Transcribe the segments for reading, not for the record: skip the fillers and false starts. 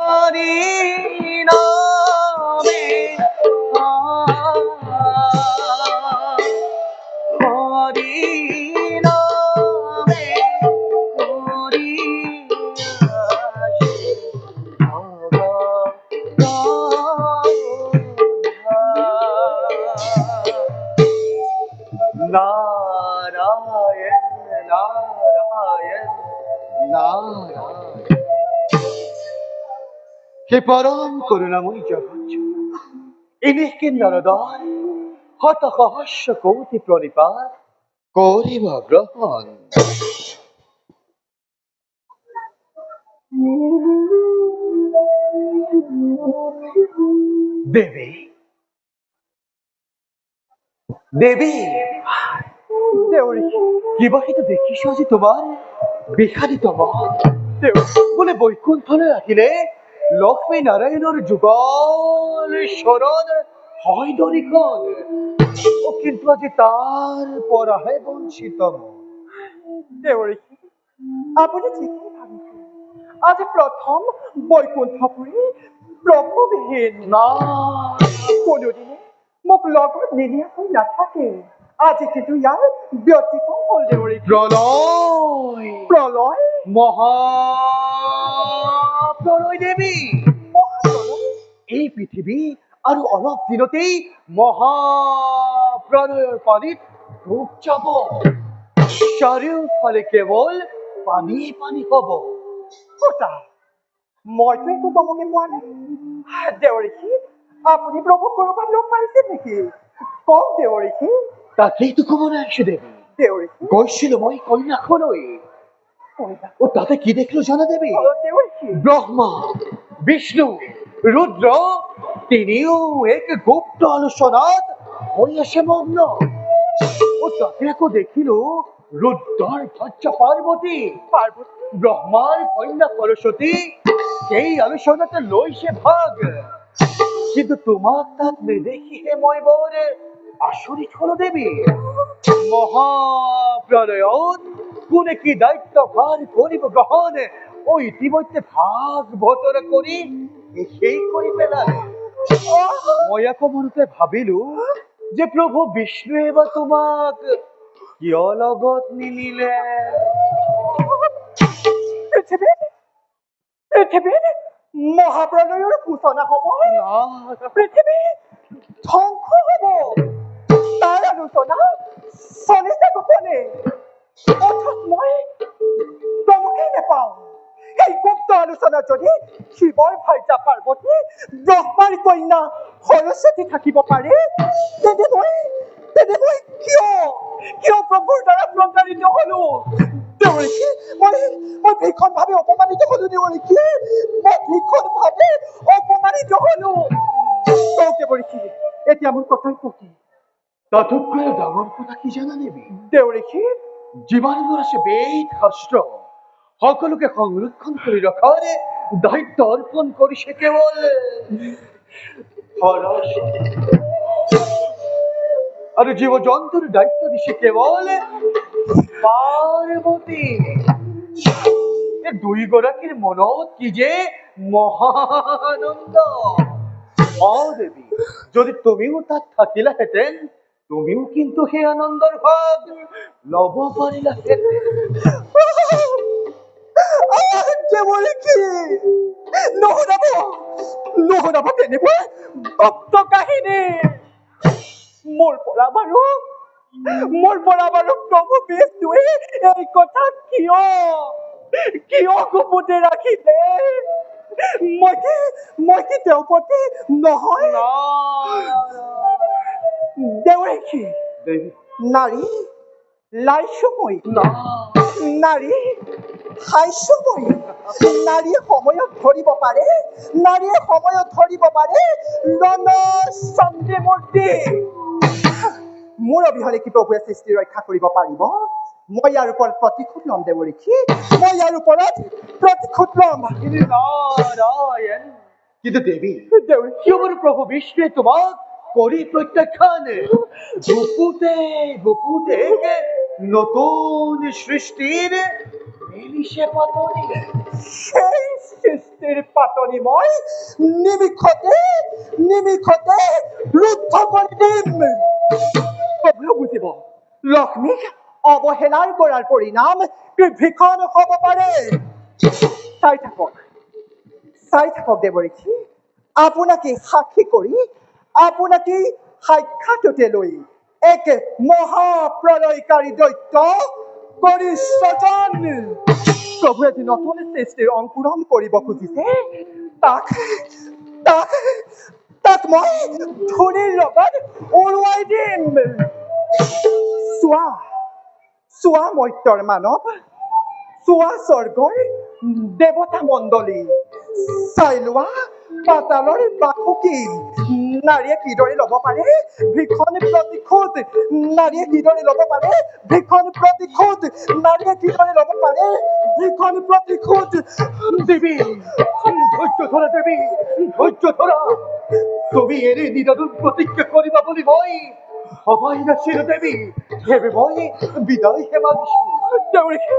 হরি নামে হরি নামে হরি নারায়ণ নারায়ণ নারায়ণ। হে পরম করুণাময়ী জগৎ ইনিকে নরদয় হত সহস্র কোটি প্রণিপাত করিব গ্রহণ। দেবী দেবী কিবাহিত দেখিছ আজি তোমার বিষাদিত মন বলে বৈকুণ্ঠলৈ আহিলে লক্ষ্মী নাৰায়ণৰ যুগল শৰণ হয় দৰিকণ। কিন্তু আজি তাৰ পৰাহে বঞ্চিত দেৱৰী আপুনি ঠিকেই ভাবিছে। আজি প্ৰথম বৈকুণ্ঠপুৰী প্ৰভুবিহীন না কোনোদিনে মোক লগত নিনিয়াকৈ নাথাকে। আজি কিন্তু ইয়াৰ ব্যতিক্ৰম হ'ল দেৱৰী। প্ৰলয় প্ৰলয় মহাপ্ৰলয় দেৱী। মহাপ্ৰলয় এই পৃথিৱী আৰু অলপ দিনতেই মহাপ্ৰলয়ৰ পানীত ডুব যাব। চাৰিওফালে কেৱল পানী পানী হব। সঁচা মইতো একো গমকে পোৱা নাই। দেৱৰীষি আপুনি প্ৰভুক ক'ৰবাত লগ পাইছে নেকি? কওক দেৱৰীষি। তাকেইতো ক'বলৈ আহিছো দেৱী। দেৱৰীষি গৈছিলো মই কন্যাখলৈ। ও তাতে কি দেখলো জানা দেবী? দেৱৰীষি ব্রহ্মা বিষ্ণু রুদ্র তিনিও এক গুপ্ত আলোচনাত হইয়াছে মগ্ন। ও তাতে আকৌ দেখিলো ৰুদ্ৰৰ ভাৰ্যা পাৰ্বতী ব্ৰহ্মাৰ কন্যা সৰস্বতী সেই আলোচনাতে লৈছে ভাগ। কিন্তু তোমাক তাত নেদেখিহে মই বৰ আচৰিত হলো দেৱী। মহাপ্ৰলয়ত কোনে কি দায়িত্ব ভাৰ কৰিব গ্ৰহণ ও ইতিমধ্যে ভাগ বতৰা কৰি সেই কৰি পেলালে। মই আকৌ মনতে ভাবিলো যে প্ৰভু বিষ্ণুৱে বা তোমাক কিয় লগত নিনিলে। পৃথিৱীত মহাপ্ৰলয়ৰ সূচনা হ'ব। পৃথিৱী ধ্বংস হ'ব। তাৰ আলোচনা চলিছে গোপনে। অথচ মই গমকেই নাপাওঁ। সেই গুপ্ত আলোচনা যদি শিৱৰ ভাৰ্যা পাৰ্বতী ব্ৰহ্মাৰ কন্যা সৰস্বতী থাকিব পাৰে তেন্তে মই কিয় প্ৰভুৰ দ্বাৰা প্ৰতাৰিত হলো? দেৱৰীষি মই ভীষণভাৱে অপমানিত হলো। দেৱৰীষি মই ভীষণভাৱে অপমানিত হলো। কওক দেৱৰীষি এতিয়া মোৰ কৰ্তব্য কি? তাতোতকৈ ডাঙৰ কথা কি জানা দেৱী? দেৱৰীষি যিমানবোৰ আছে বেদ শাস্ত্ৰ সকলোকে সংৰক্ষণ কৰি ৰখাৰ দায়িত্ব অৰ্পণ কৰিছে কেৱল সৰস্বতী। আৰু জীৱ জন্তুৰ দায়িত্ব দিছে কেৱল পাৰ্বতী। এই দুইগৰাকীৰ মনত কি যে মহানন্দ। দেৱী যদি তুমিও তাত থাকিলাহেঁতেন তুমিও কিন্তু সেই আনন্দৰ ভাগ ল'ব পাৰিলাহেঁতেন। দেৱৰীষি নুশুনাব তেনেকুৱা গুপ্ত কাহিনী। মোৰ পৰা বাৰু প্ৰভু বিষ্ণুৱে এই কথা কিয় গোপনে ৰাখিলে? মই কি তেওঁৰ প্ৰতি নহয়? দেৱৰীষি নাৰী লাইছুময়ী নাৰী হাস্যময়ী। নাৰীয়ে সময়ত ধৰিব পাৰে ৰণ চন্দ্ৰমূৰ্তি। মোৰ অবিহনে কি প্ৰভুৱে সৃষ্টি ৰক্ষা কৰিব পাৰিব? মই ইয়াৰ ওপৰত প্ৰতিশোধ ল'ম দেৱৰীষি। নাৰায়ণ। কিন্তু দেৱী কিয় বাৰু প্ৰভু বিষ্ণুৱে তোমাক কৰি প্ৰত্যাখ্যান গুপুতে নতুন সৃষ্টিৰ মেলিছে পাতনি। সেই সৃষ্টিৰ পাতনি মই নিমিষতে ৰুদ্ধ কৰি দিম। প্ৰভুৱে বুজিব, লক্ষ্মীক অৱহেলাৰ কৰাৰ পৰিণাম কি ভীষণ হ'ব পাৰে। চাই থাকক দেৱৰীষি, আপোনাকে সাক্ষী কৰি, আপোনাকে সাক্ষাততে লৈ এক মহাপ্ৰলয়কাৰী দৈত্য কৰি স্বজন প্ৰভুৱে যি নতুন সৃষ্টিৰ অংকুৰণ কৰিব খুজিছে, তাক মই ধূলিৰ লগত উৰুৱাই দিম। চোৱা মৰ্ত্যৰ মানৱ, চোৱা স্বৰ্গৰ দেৱতা মণ্ডলী, চাই লোৱা পাতালৰ বাসুকী, নাৰীয়ে কিদৰে ল'ব পাৰে ভীষণ প্ৰতিশোধ, নাৰীয়ে কিদৰে ল'ব পাৰে ভীষণ প্ৰতিশোধ, নাৰীয়ে কিদৰে ল'ব পাৰে ভীষণ প্ৰতিশোধ। দেৱী, ধৈৰ্য ধৰা দেৱী, ধৈৰ্য ধৰা। তুমি এনে নিদাৰুণ প্ৰতিজ্ঞা কৰিবা বুলি মই ভবাই নাছিলো দেৱী। সেয়ে মই বিদায়হে মাগিছো। দেৱৰীষি,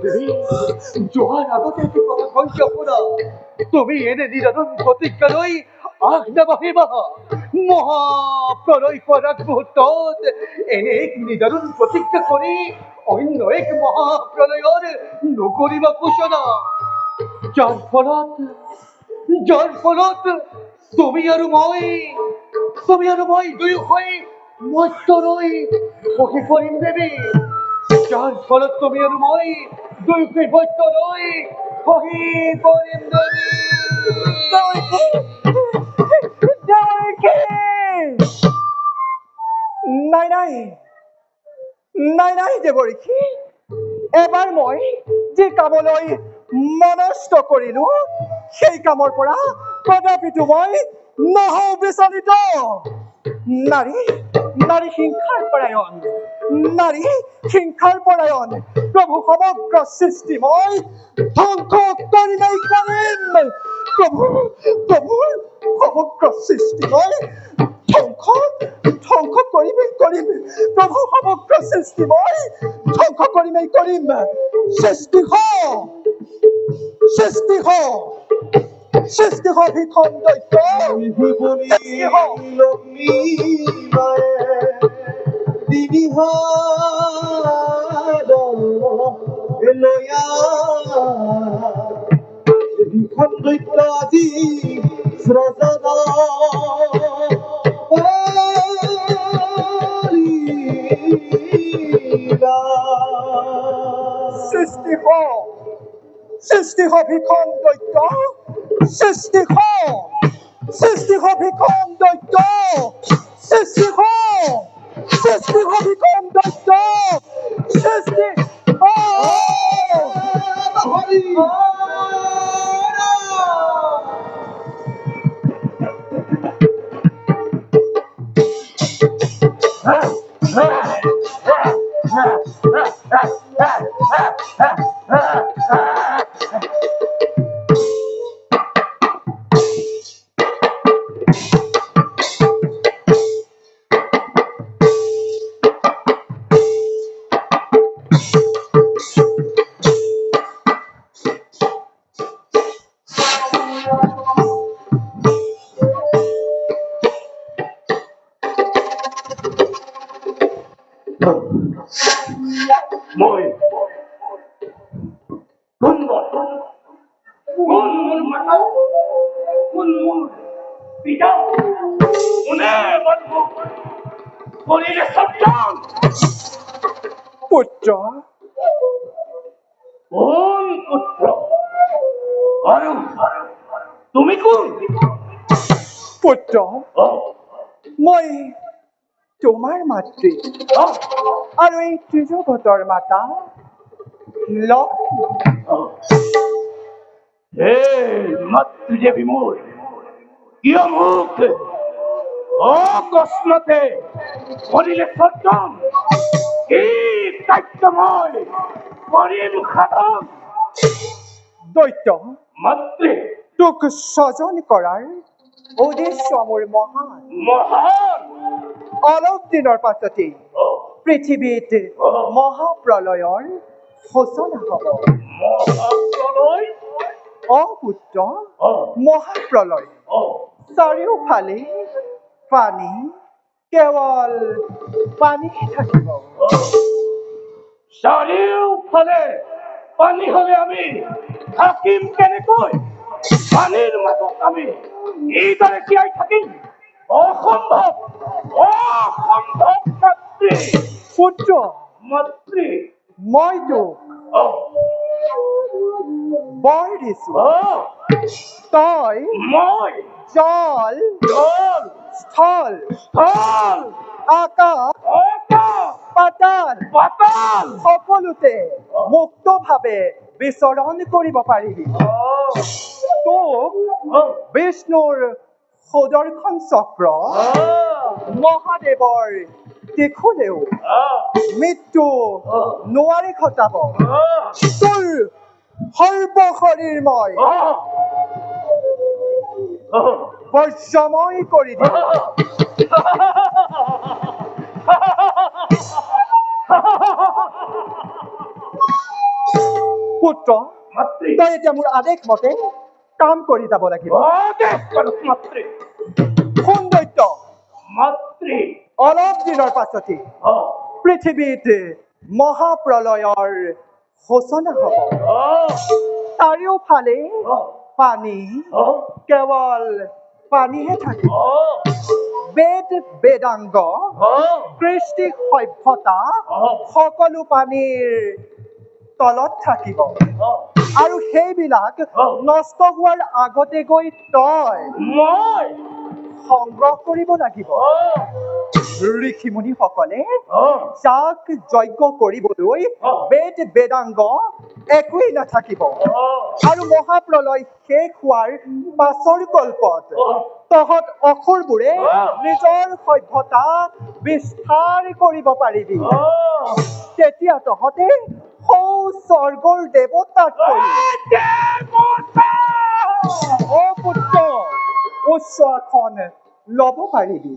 দেৱী, যোৱাৰ আগতে এটি কথা কৈছো আপোনাক। তুমি এনে নিদাৰুণ প্ৰতিজ্ঞা লৈ আগ নাবাঢ়িবা। মহাপ্ৰলয় কৰাৰ মুহূৰ্তত এনে এক নিদাৰুণ প্ৰতিজ্ঞা কৰি অন্য এক মহাপ্ৰলয়ৰ নকৰিবা ঘোষণা, যাৰ ফলত তুমি আৰু মই দুয়োকৈ মৰ্ত্যলৈ বহি পৰিম দেৱী। যাৰ ফলত তুমি আৰু মই দুয়োকৈ মৰ্ত্যলৈ বহি পৰিম দেৱী। নাই দেৱৰীষি, এবাৰ মই যি কামলৈ মনস্থ কৰিলো, সেই কামৰ পৰা কদাপিতো মই নহওঁ বিচলিত। নাৰী হিংসাৰ পৰায়ণ প্ৰভু সমগ্ৰ সৃষ্টি মই ধ্বংস কৰিমেই কৰিম। প্ৰভু সমগ্ৰ সৃষ্টি মই ধ্বংস কৰিমেই কৰিম। প্ৰভু সমগ্ৰ সৃষ্টি মই ধ্বংস কৰিমেই কৰিম। সৃষ্টি ভীষণ দৈত্য, ভীষণ দৈত্য আজি স্ৰজনা সৃষ্টি ভীষণ দৈত্য, সৃষ্টি ভীষণ দৈত্য, সৃষ্টি ভীষণ দৈত্য, সৃষ্টি মই কোন মোৰ মাতা, কোন মোৰ পিতা, কোনে বন্ধু কৰিলে সন্তান, পুত্ৰ, কোন পুত্ৰ আৰু তুমি কোন? পুত্ৰ, মই তোমাৰ মাতৃ আৰু এই ত্ৰিজগতৰ মাতা হে মাতৃদেৱী মোৰ, কিয় মোক অকস্মাতে কৰিলে সন্তান? কি দায়িত্ব মই কৰিম সাধন? দৈত্য, মাতৃ তোক স্বজন কৰাৰ উদ্দেশ্য মোৰ মহান। মহান অলপ দিনৰ পাছতেই পৃথিৱীত মহাপ্ৰলয়ৰ সূচনা হ'ব। মহাপ্ৰলয় পুত্ৰ, অ মহাপ্ৰলয়। অ চাৰিওফালে পানী, কেৱল পানীহে থাকিব। চাৰিওফালে পানী হলে আমি থাকিম কেনেকৈ? পানীৰ মাজত আমি এইদৰে জীয়াই থাকিম? অসম্ভৱ, অসম্ভৱ মাতৃ। পুত্ৰ, মাতৃ মই তোক অ বৰ দিছো। অ তই মই জল, জল স্থল, স্থল আকাশ, আকাশ পাতাল পাতাল সকলোতে মুক্তভাৱে বিচৰণ কৰিব পাৰিবি। তোক বিষ্ণুৰ সুদৰ্শন চক্ৰ, মহাদেৱৰ ত্ৰিশূলেও মৃত্যু নোৱাৰি ঘটাব। তোৰ সৰ্বশৰীৰময় বৰ্জময় কৰি দিব। পুত্ৰ, মাতৃ তই এতিয়া মোৰ আদেশ মতে কাম কৰি যাব লাগিব। মাতৃ সৌন্দৰ্য মাতৃ অলপ দিনৰ পাছতে পৃথিৱীত মহাপ্ৰলয়ৰ সূচনা হ'ব। চাৰিওফালে পানী, কেৱল পানীহে থাকিব। বেদ বেদাংগ, কৃষ্টি সভ্যতা সকলো পানীৰ তলত থাকিব। আৰু সেইবিলাক নষ্ট হোৱাৰ আগতে গৈ তই মই সংগ্ৰহ কৰিব লাগিব। ঋষিমুনিসকলে যাক যজ্ঞ কৰিবলৈ বেদ বেদাংগ একোৱেই নাথাকিব। আৰু মহাপ্ৰলয় শেষ হোৱাৰ পাছৰ কল্পত তহঁত অসুৰবোৰে নিজৰ সভ্যতা বিস্তাৰ কৰিব পাৰিবি। তেতিয়া তহঁতে সৌ স্বৰ্গৰ দেৱতাতকৈ পুত্ৰ উচ্চ আসন ল'ব পাৰিবি।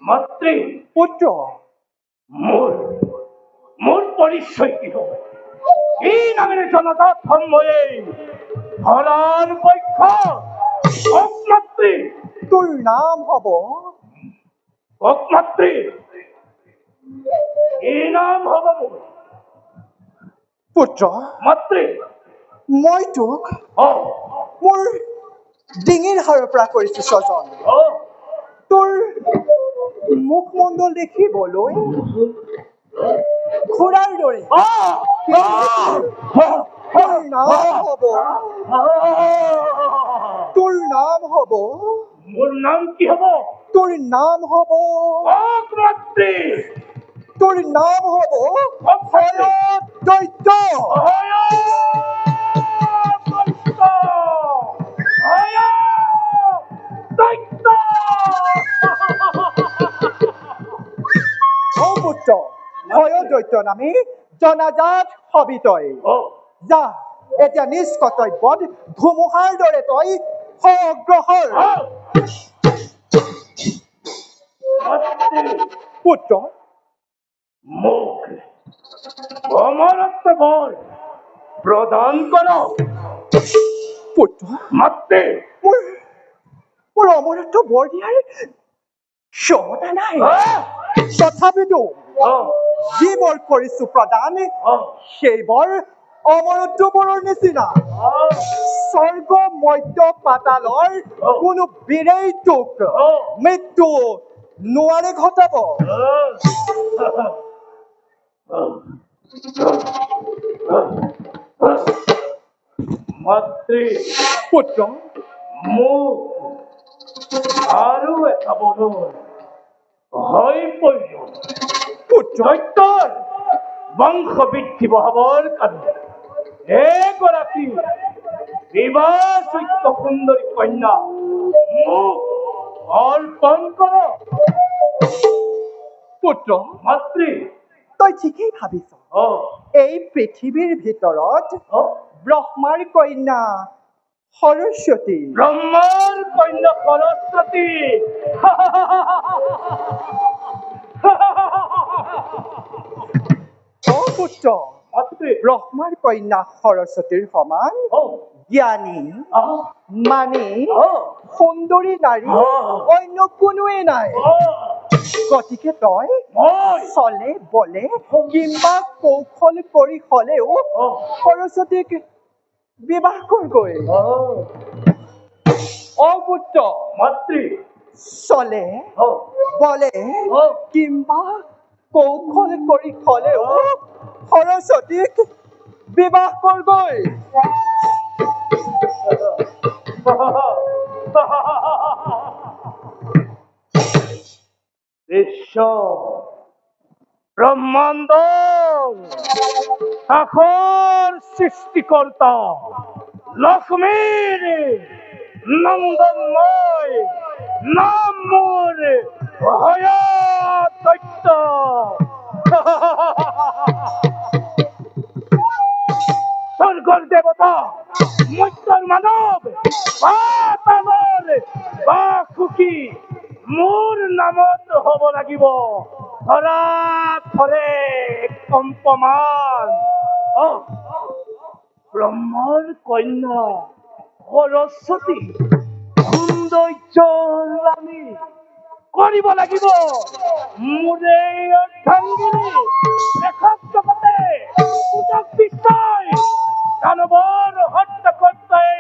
মাতৃ পুত্ৰ, মোৰ পৰিচয় কি হ'ব? কি নামেৰে জনতাত সময়ে ধৰাৰ পক্ষ মাতৃ তোৰ নাম হ'ব মাতৃ কি নাম হ'ব মোৰ? পুত্ৰ, মাতৃ মই তোক মোৰ ডিঙিৰ হাড়ৰ পৰা কৰিছো স্বজন। তোৰ মুখমণ্ডল দেখিবলৈ ঘোঁৰাৰ দৰে। তোৰ নাম হ'ব মোৰ নাম কি হ'ব? তোৰ নাম হ'ব মাতৃ তোৰ নাম হ'ব দৈত্য। পুত্ৰ, ভয় দৈত্য নামে জনাজাত হবি তই। যা এতিয়া নিজ কৰ্তব্যত ধুমুহাৰ দৰে তই অগ্ৰসৰ। পুত্ৰ, মোক অমৰত্ব বল প্ৰদান কৰ। পুত্ৰ, মাতৃ মোৰ অমৰত্ব বৰ দিয়াৰ ক্ষমতা নাই। তথাপিতো যি বৰ কৰিছো প্ৰদান, সেইবোৰ অমৰত্ববোৰৰ নিচিনা স্বৰ্গ মধ্য পাতালৰ কোনো বীৰেই তোক মৃত্যু নোৱাৰে ঘটাব। মাতৃ পুত্ৰ, মোক আৰু এটা বড়ো হৈ পৰিল। পুত্ৰ, দৈত্যৰ বংশ বৃদ্ধি বঢ়াবৰ কাৰণে এগৰাকী বিবাহযোগ্য সুন্দৰী কন্যা মোক অৰ্পণ কৰ। পুত্ৰ, মাতৃ তই ঠিকেই ভাবিছ। এই পৃথিৱীৰ ভিতৰত ব্ৰহ্মাৰ কন্যা সৰস্বতী, ব্ৰহ্মাৰ কন্যা সৰস্বতী অ পুত্ৰ মাতৃ ব্ৰহ্মাৰ কন্যা সৰস্বতীৰ সমান অ জ্ঞানী আহ মানি অ সুন্দৰী নাৰী অন্য কোনোৱে নাই গতিকে তই মই চলে বলে কিম্বা কৌশল কৰি হলেও অ সৰস্বতীক বিবাহ কৰগৈ অ অ পুত্ৰ মাতৃ চলে অ বলে অ কিম্বা কৌশল কৰি হলেও সৰস্বতীক বিবাহ কৰগৈ বিশ্ব ব্ৰহ্মাণ্ড আখৰ সৃষ্টিকৰ্তা লক্ষ্মীৰ নন্দনময় নাম মোৰ দৈত্য স্বৰ্গৰ দেবতা মৃত্যুৰ মানব পাতালৰ বা সুখী মোৰ নামত হব লাগিব ধৰা ধৰে কম্পমান ব্ৰহ্মৰ কন্যা সৰস্বতী সৌন্দৰ্যৰ ৰাণী কৰিব লাগিব মোৰে অৰ্ধাংগিনী লেখক জগতে পূজক বিশ্বই দানৱৰ হত্যকৰ্তাই